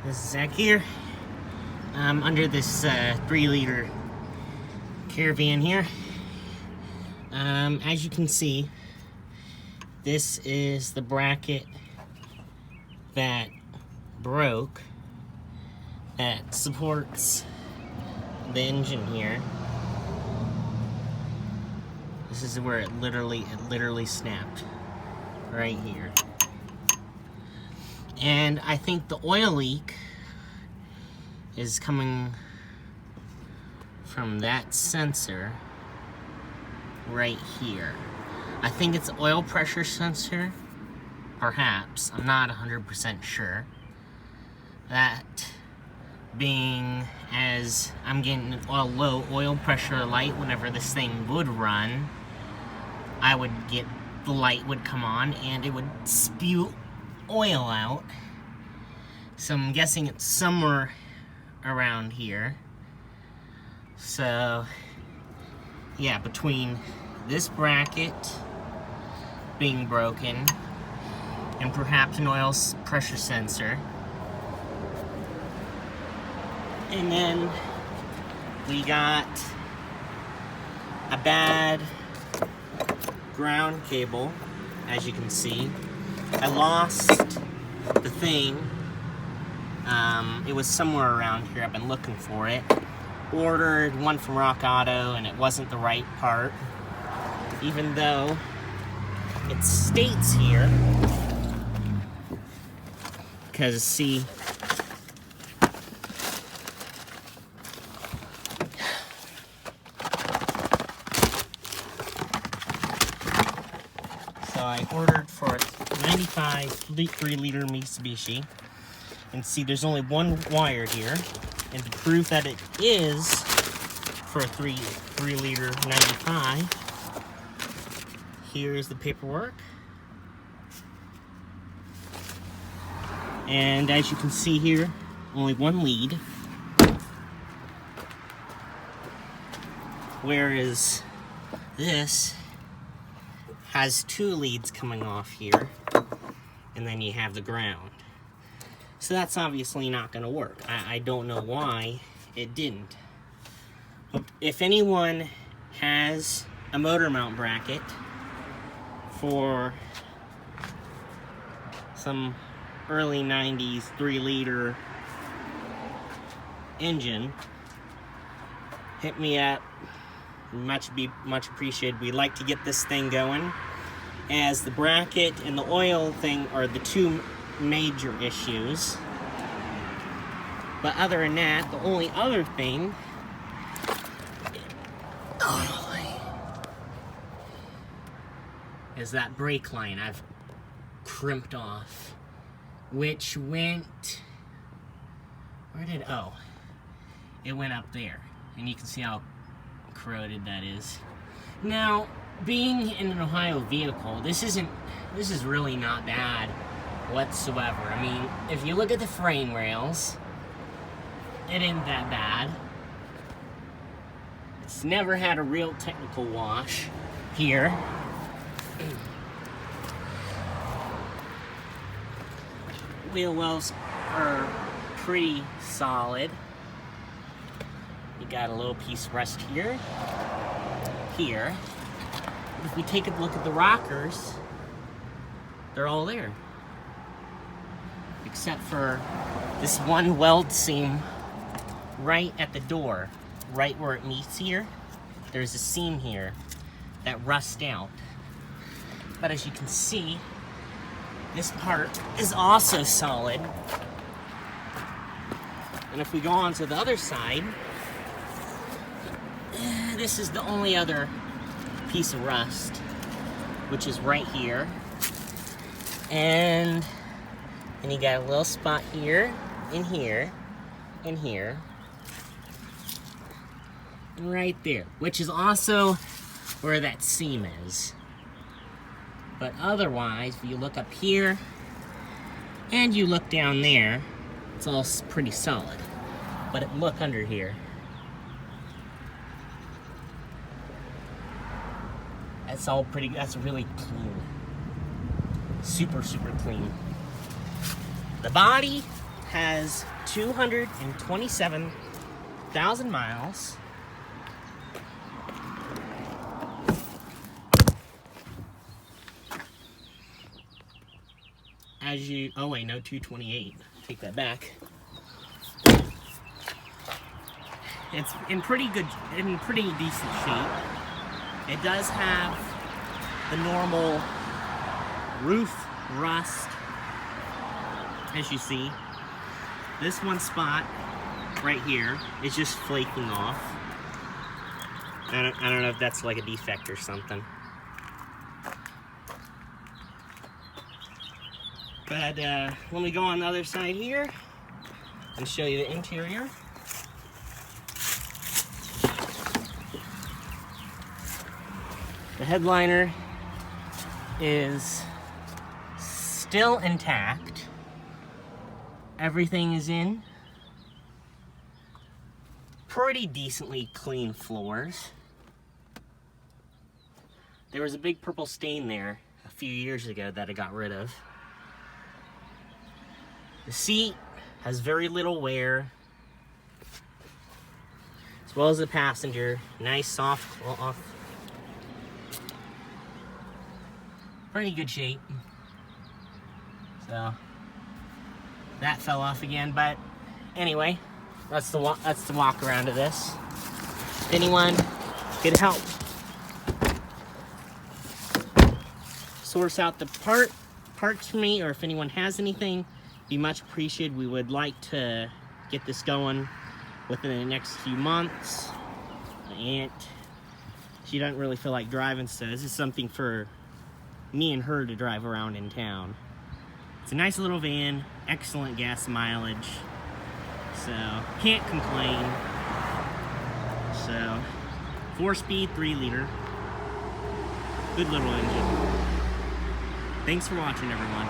This is Zach here. I'm under this 3-liter Caravan here. As you can see, this is the bracket that broke that supports the engine here. This is where it literally snapped right here. And I think the oil leak is coming from that sensor right here. I think it's oil pressure sensor, perhaps. I'm not 100% sure. That being, as I'm getting a low oil pressure light whenever this thing would run, I would get, the light would come on and it would spew oil out. So I'm guessing it's somewhere around here. So yeah, between this bracket being broken and perhaps an oil pressure sensor, and then we got a bad ground cable. As you can see, I lost the thing. It was somewhere around here. I've been looking for it. Ordered one from Rock Auto and it wasn't the right part, even though it states here, because see, so I ordered for a 95 3-liter Mitsubishi, and see there's only one wire here, and to prove that it is for a 3-liter 95, here's the paperwork. And as you can see here, only one lead, whereas this has 2 leads coming off here, and then you have the ground. So that's obviously not going to work. I don't know why it didn't. But if anyone has a motor mount bracket for some early 90s 3-liter engine, hit me up. Be much appreciated. We'd like to get this thing going, as the bracket and the oil thing are the 2 major issues. But other than that, the only other thing is that brake line I've crimped off, which went, it went up there, and you can see how corroded that is. Now, being in an Ohio vehicle, this is really not bad whatsoever. I mean, if you look at the frame rails, it ain't that bad. It's never had a real technical wash here. Wheel wells are pretty solid. You got a little piece of rust here. If we take a look at the rockers, they're all there. Except for this one weld seam right at the door, right where it meets here. There's a seam here that rusts out. But as you can see, this part is also solid. And if we go on to the other side, this is the only other piece of rust, which is right here. And you got a little spot here, and here, and here, and right there, which is also where that seam is. But otherwise, if you look up here, and you look down there, it's all pretty solid. But look under here. That's really clean. Super clean. The body, has 227,000 miles. Oh wait, no, 228. Take that back. It's in pretty decent shape. It does have the normal roof rust, as you see. This one spot right here is just flaking off. I don't know if that's like a defect or something. But let me go on the other side here and show you the interior. The headliner is still intact. Everything is in pretty decently clean floors. There was a big purple stain there a few years ago that I got rid of. The seat has very little wear, as well as the passenger. Nice soft cloth. Pretty good shape. So that fell off again, but anyway, that's the walk around of this. If anyone could help source out the parts for me, or if anyone has anything, be much appreciated. We would like to get this going within the next few months. My aunt, she doesn't really feel like driving, so this is something for me and her to drive around in town. It's a nice little van, excellent gas mileage, so can't complain. So 4-speed, 3-liter, good little engine. Thanks for watching, everyone.